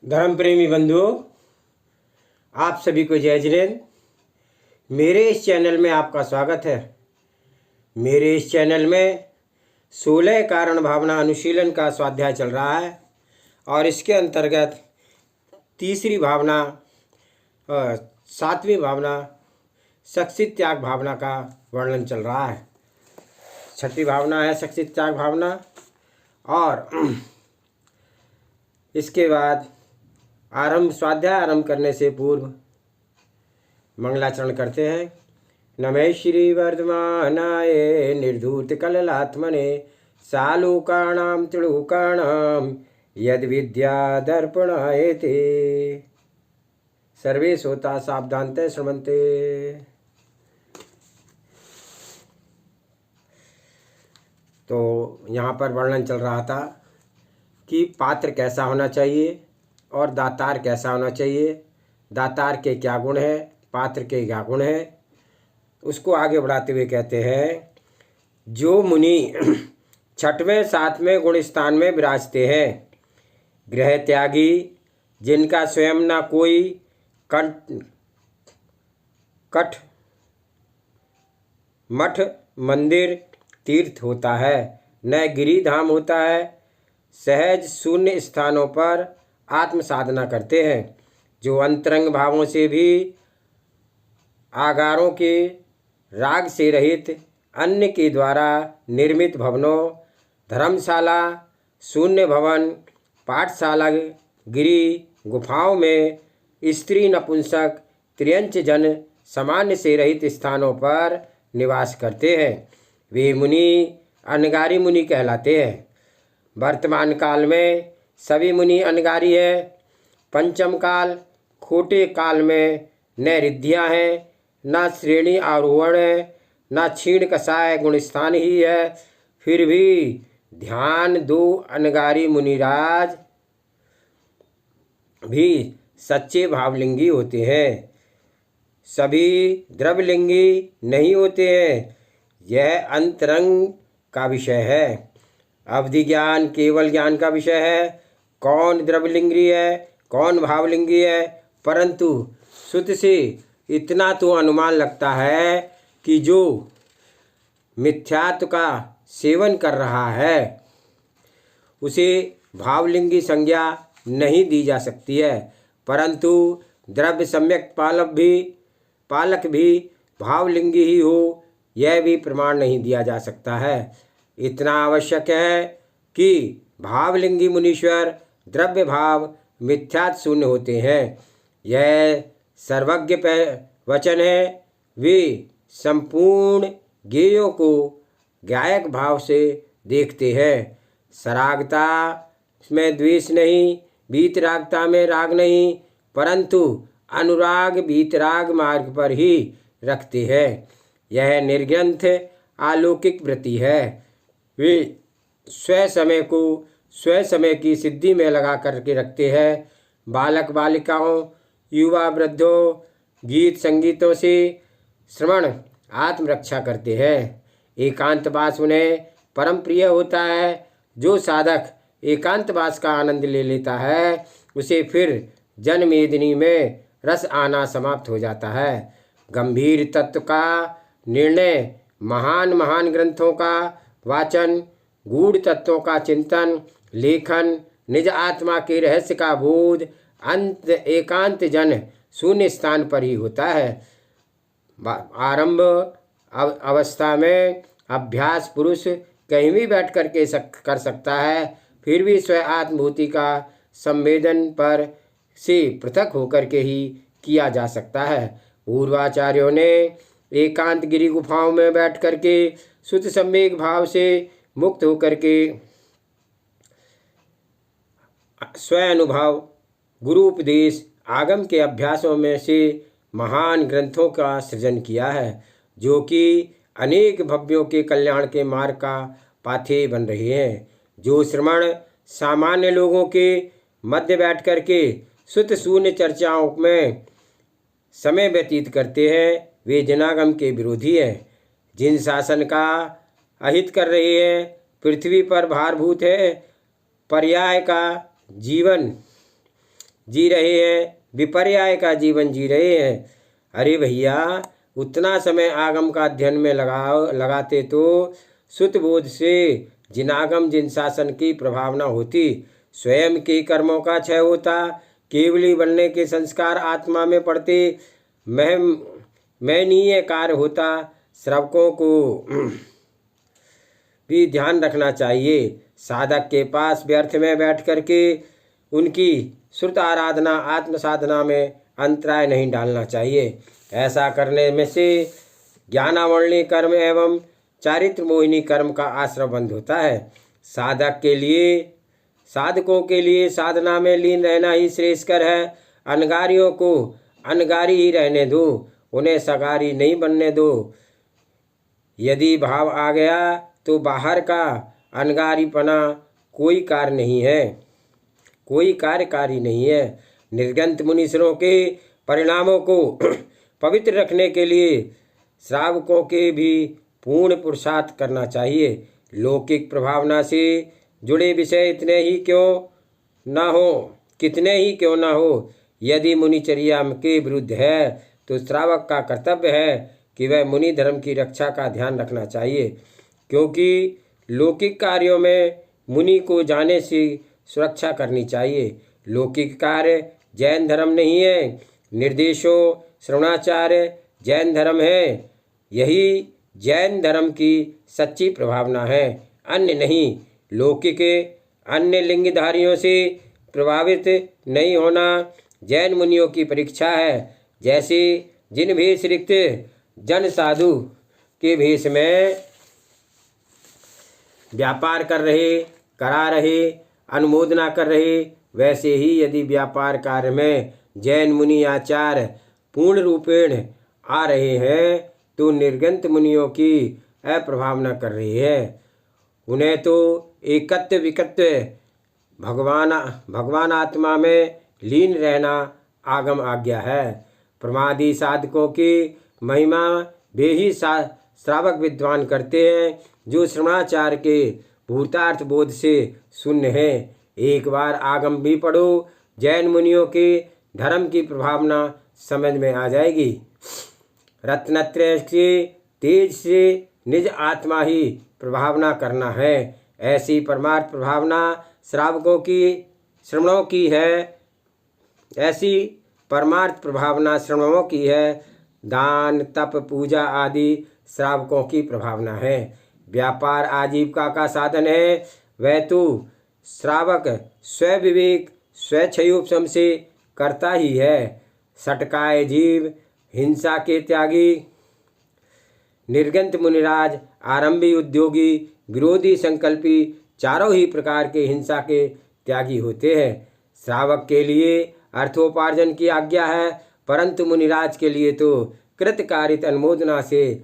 धर्म प्रेमी बंधुओं, आप सभी को जय जिनेंद्र। मेरे इस चैनल में आपका स्वागत है। मेरे इस चैनल में 16 कारण भावना अनुशीलन का स्वाध्याय चल रहा है और इसके अंतर्गत तीसरी भावना और सातवीं भावना शक्ति त्याग भावना का वर्णन चल रहा है। छठी भावना है शक्ति त्याग भावना और इसके बाद स्वाध्याय आरंभ करने से पूर्व मंगलाचरण करते हैं। नमः श्री वर्धमानाय निर्धूत कललात्मने सालूकाणां त्रिलोकाणां यद विद्या दर्पणाय ते सर्वे श्रोता सावधानते श्रवन्ते। तो यहाँ पर वर्णन चल रहा था कि पात्र कैसा होना चाहिए और दातार कैसा होना चाहिए, दातार के क्या गुण हैं, पात्र के क्या गुण हैं। उसको आगे बढ़ाते हुए कहते हैं, जो मुनि छठवें सातवें गुण स्थान में विराजते हैं, गृह त्यागी, जिनका स्वयं न कोई कठ मठ मंदिर तीर्थ होता है, न गिरिधाम होता है, सहज शून्य स्थानों पर आत्म साधना करते हैं, जो अंतरंग भावों से भी आगारों के राग से रहित अन्य के द्वारा निर्मित भवनों, धर्मशाला, शून्य भवन, पाठशाला, गिरी गुफाओं में स्त्री नपुंसक त्रियंच जन सामान्य से रहित स्थानों पर निवास करते हैं, वे मुनि अनगारी मुनि कहलाते हैं। वर्तमान काल में सभी मुनि अनगारी है। पंचम काल खोटे काल में न रिद्धियाँ हैं, न श्रेणी आरोहण है, न क्षीण कषाय गुणस्थान ही है। फिर भी ध्यान दो अनगारी मुनिराज भी सच्चे भावलिंगी होते हैं, सभी द्रव्यलिंगी नहीं होते हैं। यह अंतरंग का विषय है। अवधि ज्ञान केवल ज्ञान का विषय है। कौन द्रव्यलिंगी है, कौन भावलिंगी है, परंतु श्रुति से इतना तो अनुमान लगता है कि जो मिथ्यात्व का सेवन कर रहा है उसे भावलिंगी संज्ञा नहीं दी जा सकती है, परंतु द्रव्य सम्यक पालक भी भावलिंगी ही हो, यह भी प्रमाण नहीं दिया जा सकता है। इतना आवश्यक है कि भावलिंगी मुनीश्वर द्रव्य भाव मिथ्यात्व शून्य होते हैं। यह सर्वज्ञ वचन है। वे संपूर्ण ज्ञेयों को गायक भाव से देखते हैं। सरागता में द्वेष नहीं, वीतरागता में राग नहीं, परंतु अनुराग वीतराग मार्ग पर ही रखते हैं। यह निर्ग्रंथ अलौकिक वृत्ति है। वे स्वसमय को स्वसमय की सिद्धि में लगा करके रखते हैं। बालक बालिकाओं, युवा वृद्धों, गीत संगीतों से श्रवण आत्मरक्षा करते हैं। एकांतवास उन्हें परम प्रिय होता है। जो साधक एकांतवास का आनंद ले लेता है उसे फिर जनमेदिनी में रस आना समाप्त हो जाता है। गंभीर तत्व का निर्णय, महान महान ग्रंथों का वाचन, गूढ़ तत्वों का चिंतन, लेखन, निज आत्मा के रहस्य का बोध अंत एकांत जन शून्य स्थान पर ही होता है। आरंभ अवस्था में अभ्यास पुरुष कहीं भी बैठ करके कर सकता है, फिर भी स्व आत्मभूति का संवेदन पर से पृथक होकर के ही किया जा सकता है। पूर्वाचार्यों ने एकांत गिरी गुफाओं में बैठ करके शुद्ध सम्यक भाव से मुक्त होकर के स्व अनुभव, गुरु उपदेश, आगम के अभ्यासों में से महान ग्रंथों का सृजन किया है, जो कि अनेक भव्यों के कल्याण के मार्ग का पाथेय बन रहे हैं। जो श्रवण सामान्य लोगों के मध्य बैठ करके शुद्ध शून्य चर्चाओं में समय व्यतीत करते हैं, वे जनागम के विरोधी हैं। जिन शासन का अहित कर रहे हैं, पृथ्वी पर भारभूत है, पर्याय का जीवन जी रहे हैं, विपर्याय का जीवन जी रहे हैं। अरे भैया, उतना समय आगम का अध्ययन में लगाते तो सुतबोध से जिनागम जिन शासन की प्रभावना होती, स्वयं के कर्मों का क्षय होता, केवली बनने के संस्कार आत्मा में पड़ते, महनीय कार्य होता। श्रावकों को भी ध्यान रखना चाहिए। साधक के पास व्यर्थ में बैठ करके उनकी श्रुत आराधना आत्म साधना में अंतराय नहीं डालना चाहिए। ऐसा करने में से ज्ञानावरणी कर्म एवं चारित्र मोहिनी कर्म का आश्रय बंद होता है। साधकों के लिए साधना में लीन रहना ही श्रेयस्कर है। अनगारियों को अनगारी ही रहने दो, उन्हें सगारी नहीं बनने दो। यदि भाव आ गया तो बाहर का अनगारीपना कोई कार्य नहीं है, कोई कार्यकारी नहीं है। निर्गंत मुनीश्वरों के परिणामों को पवित्र रखने के लिए श्रावकों के भी पूर्ण पुरुषार्थ करना चाहिए। लौकिक प्रभावना से जुड़े विषय कितने ही क्यों न हो, यदि मुनिचर्या के विरुद्ध है तो श्रावक का कर्तव्य है कि वह मुनि धर्म की रक्षा का ध्यान रखना चाहिए, क्योंकि लौकिक कार्यों में मुनि को जाने से सुरक्षा करनी चाहिए। लौकिक कार्य जैन धर्म नहीं है, निर्देशो श्रवणाचार्य जैन धर्म है। यही जैन धर्म की सच्ची प्रभावना है, अन्य नहीं। लौकिक अन्य लिंगधारियों से प्रभावित नहीं होना जैन मुनियों की परीक्षा है। जैसे जिन भेष रिक्त जन साधु के भेष में व्यापार करा रहे, अनुमोदना कर रहे, वैसे ही यदि व्यापार कार्य में जैन मुनि आचार्य पूर्ण रूपेण आ रहे हैं तो निर्गंत मुनियों की अप्रभावना कर रही है। उन्हें तो एकत्व विकत्व भगवान आत्मा में लीन रहना आगम आज्ञा है। प्रमादी साधकों की महिमा वे ही श्रावक विद्वान करते हैं जो श्रवणाचार के भूतार्थ बोध से शून्य है। एक बार आगम भी पढ़ो, जैन मुनियों के धर्म की प्रभावना समझ में आ जाएगी। रत्नत्रय के तेज से निज आत्मा ही प्रभावना करना है। ऐसी परमार्थ प्रभावना श्रावकों की श्रवणों की है, ऐसी परमार्थ प्रभावना श्रवणों की है। दान तप पूजा आदि श्रावकों की प्रभावना है। व्यापार आजीविका का साधन है, वह तो श्रावक स्वविवेक स्वेच्छयोपशम से करता ही है। सटकाए जीव, हिंसा के त्यागी, निर्गंत मुनिराज, आरंभी उद्योगी, विरोधी संकल्पी, चारों ही प्रकार के हिंसा के त्यागी होते हैं। श्रावक के लिए अर्थोपार्जन की आज्ञा है, परंतु मुनिराज के लिए तो कृतकारित अनुमोदना से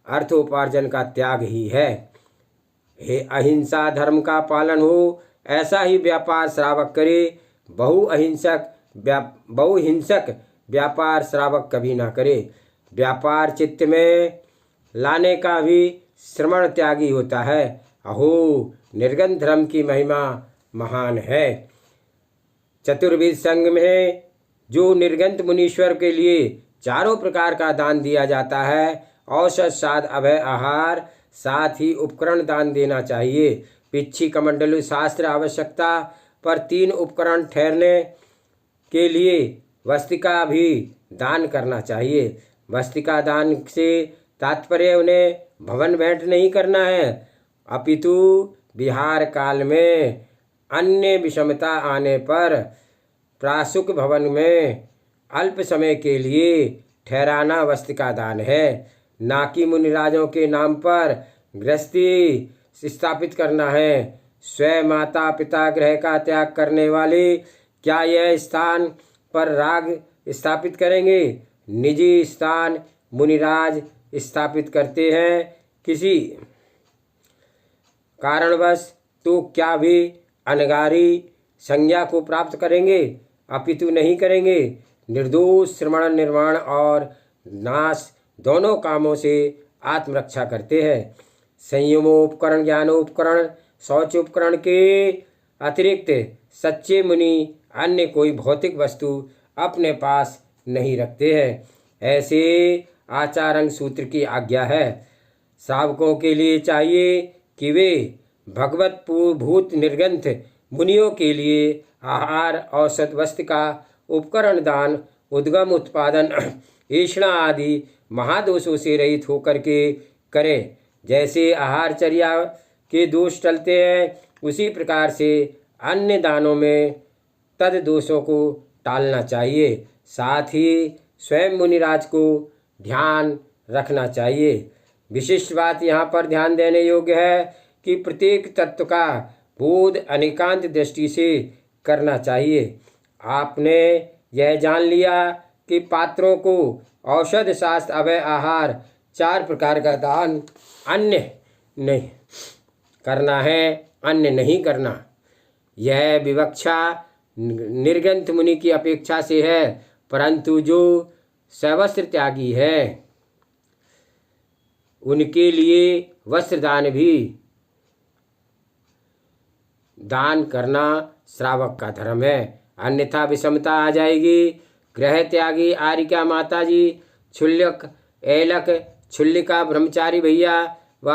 अर्थोपार्जन का त्याग ही है। हे अहिंसा धर्म का पालन हो, ऐसा ही व्यापार श्रावक करे। बहुहिंसक व्यापार श्रावक कभी ना करे। व्यापार चित्त में लाने का भी श्रवण त्यागी होता है। अहो, निर्गंत धर्म की महिमा महान है। चतुर्विध संघ में जो निर्गंत मुनीश्वर के लिए चारों प्रकार का दान दिया जाता है, औषध साध अभय आहार, साथ ही उपकरण दान देना चाहिए। पिच्छी कमंडलु शास्त्र आवश्यकता पर 3 उपकरण ठहरने के लिए वस्तिका भी दान करना चाहिए। वस्तिका दान से तात्पर्य उन्हें भवन भेंट नहीं करना है, अपितु विहार काल में अन्य विषमता आने पर प्रासुक भवन में अल्प समय के लिए ठहराना वस्तिका दान है। ना कि मुनिराजों के नाम पर गृहस्थी स्थापित करना है। स्वयं माता पिता गृह का त्याग करने वाले क्या यह स्थान पर राग स्थापित करेंगे? निजी स्थान मुनिराज स्थापित करते हैं किसी कारणवश, तो क्या भी अनगारी संज्ञा को प्राप्त करेंगे? अपितु नहीं करेंगे। निर्दोष श्रवण निर्माण और नाश दोनों कामों से आत्मरक्षा करते हैं। संयमोपकरण ज्ञानोपकरण शौचोपकरण के अतिरिक्त सच्चे मुनि अन्य कोई भौतिक वस्तु अपने पास नहीं रखते हैं। ऐसे आचारण सूत्र की आज्ञा है। श्रावकों के लिए चाहिए कि वे भगवत भूत निर्गंथ मुनियों के लिए आहार, औषध, वस्त्र का उपकरण दान, उद्गम, उत्पादन, ईषणा आदि महादोषों से रहित होकर के करें। जैसे आहारचर्या के दोष टलते हैं, उसी प्रकार से अन्य दानों में तद दोषों को टालना चाहिए। साथ ही स्वयं मुनिराज को ध्यान रखना चाहिए। विशिष्ट बात यहाँ पर ध्यान देने योग्य है कि प्रत्येक तत्व का बोध अनेकांत दृष्टि से करना चाहिए। आपने यह जान लिया कि पात्रों को औषध, शास्त्र, अभय, आहार, 4 प्रकार का दान अन्य नहीं करना है, अन्य नहीं करना। यह विवक्षा निर्गंथ मुनि की अपेक्षा से है, परंतु जो सवस्त्र त्यागी है उनके लिए वस्त्र दान भी दान करना श्रावक का धर्म है, अन्यथा विषमता आ जाएगी। ग्रह त्यागी आरिका माताजी, क्षुल्लक, ऐलक, क्षुल्लिका ब्रह्मचारी भैया व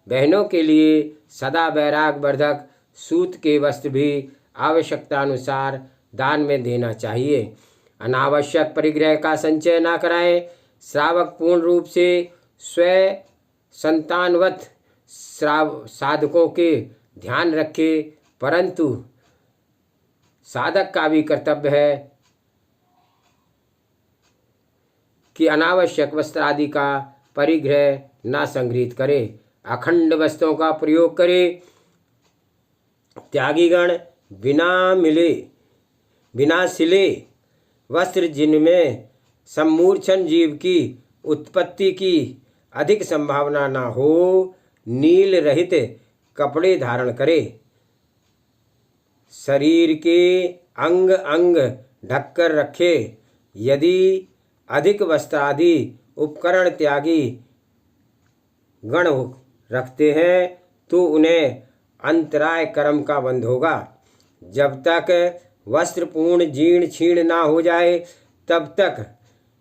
बहनों के लिए सदा वैराग वर्धक सूत के वस्त्र भी आवश्यकता अनुसार दान में देना चाहिए। अनावश्यक परिग्रह का संचय ना कराएं। श्रावक पूर्ण रूप से स्व संतानवत साधकों के ध्यान रखे, परंतु साधक का भी कर्तव्य है कि अनावश्यक वस्त्र आदि का परिग्रह ना संग्रहित करे, अखंड वस्त्रों का प्रयोग करे। त्यागीगण बिना सिले वस्त्र, जिनमें सम्मूर्छन जीव की उत्पत्ति की अधिक संभावना ना हो, नील रहित कपड़े धारण करे। शरीर के अंग अंग ढककर रखे। यदि अधिक वस्त्र आदि उपकरण त्यागी गण रखते हैं तो उन्हें अंतराय कर्म का बंध होगा। जब तक वस्त्र पूर्ण जीर्ण क्षीण ना हो जाए तब तक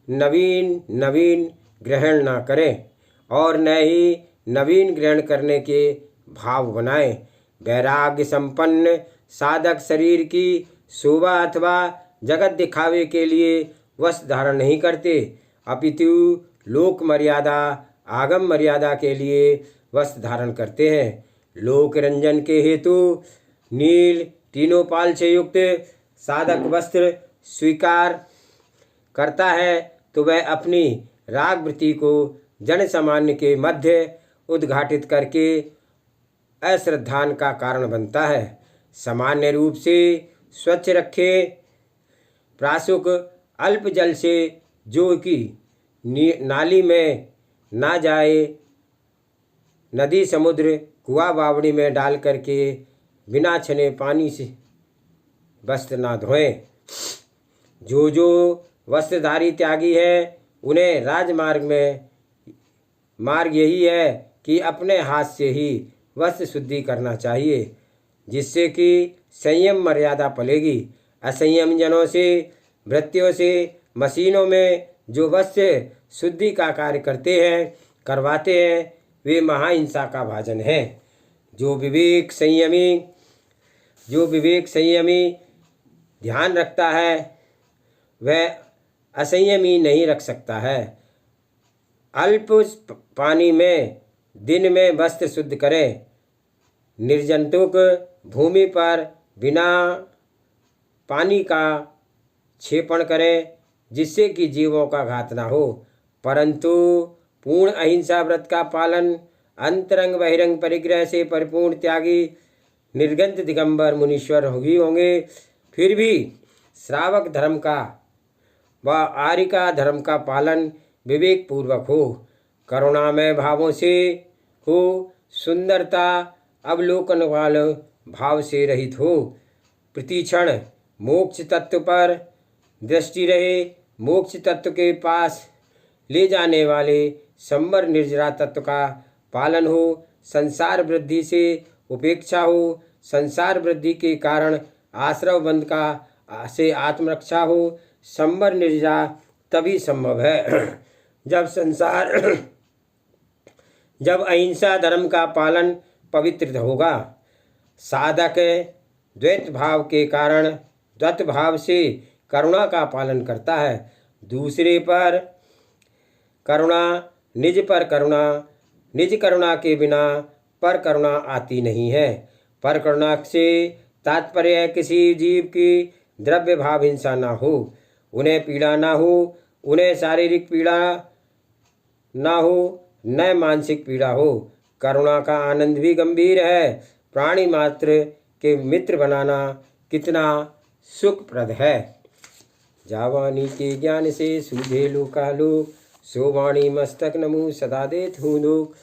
नवीन ग्रहण ना करें और न ही नवीन ग्रहण करने के भाव बनाएं। वैराग्य संपन्न साधक शरीर की शोभा अथवा जगत दिखावे के लिए वस्त्र धारण नहीं करते, अपितु लोक मर्यादा, आगम मर्यादा के लिए वस्त्र धारण करते हैं। लोक रंजन के हेतु नील तीनों पाल से युक्त साधक वस्त्र स्वीकार करता है तो वह अपनी राग वृत्ति को जन सामान्य के मध्य उद्घाटित करके अश्रद्धान का कारण बनता है। सामान्य रूप से स्वच्छ रखे। प्राशुक अल्प जल से जो कि नाली में ना जाए, नदी, समुद्र, कुआं, बावड़ी में डाल करके बिना छने पानी से वस्त्र ना धोएं। जो वस्त्रधारी त्यागी है उन्हें राजमार्ग में मार्ग यही है कि अपने हाथ से ही वस्त्र शुद्धि करना चाहिए, जिससे कि संयम मर्यादा पलेगी। असंयम जनों से, भृत्यों से, मशीनों में जो वस्त्र शुद्धि का कार्य करवाते हैं वे महाहिंसा का भाजन है। जो विवेक संयमी ध्यान रखता है वह असंयमी नहीं रख सकता है। अल्प पानी में दिन में वस्त्र शुद्ध करें। निर्जंतुक भूमि पर बिना पानी का क्षेपण करें, जिससे कि जीवों का घात ना हो। परंतु पूर्ण अहिंसा व्रत का पालन, अंतरंग बहिरंग परिग्रह से परिपूर्ण त्यागी निर्गंत दिगंबर मुनीश्वर ही होंगे। फिर भी श्रावक धर्म का व आरिका धर्म का पालन विवेक पूर्वक हो, करुणामय भावों से हो, सुंदरता अवलोकन वाले भाव से रहित हो, प्रतिक्षण मोक्ष तत्व पर दृष्टि रहे, मोक्ष तत्व के पास ले जाने वाले संवर निर्जरा तत्व का पालन हो, संसार वृद्धि से उपेक्षा हो, संसार वृद्धि के कारण आश्रव बंध का से आत्मरक्षा हो, संवर निर्जा तभी संभव है। जब अहिंसा धर्म का पालन पवित्र होगा। साधक द्वैत भाव के कारण द्वैत भाव से करुणा का पालन करता है। दूसरे पर करुणा, निज पर करुणा, निज करुणा के बिना पर करुणा आती नहीं है। पर करुणा से तात्पर्य किसी जीव की द्रव्य भाव हिंसा ना हो, उन्हें पीड़ा ना हो, उन्हें शारीरिक पीड़ा ना हो, न मानसिक पीड़ा हो। करुणा का आनंद भी गंभीर है। प्राणी मात्र के मित्र बनाना कितना सुखप्रद है। जावानी के ज्ञान से सूझे लोकालोक, सो वाणी मस्तक नमु सदा देत हूँ लोक।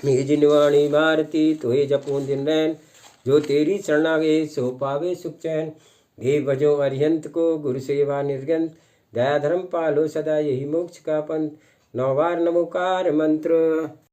ये जिनवाणी भारती तोहे जपो दिन रैन, जो तेरी शरणा गए सो पावे सुख चैन। हे भजो अरिहंत को गुरु सेवा निर्गंत, दया धर्म पालो सदा यही मोक्ष का पंथ। 9 बार नमोकार मंत्र।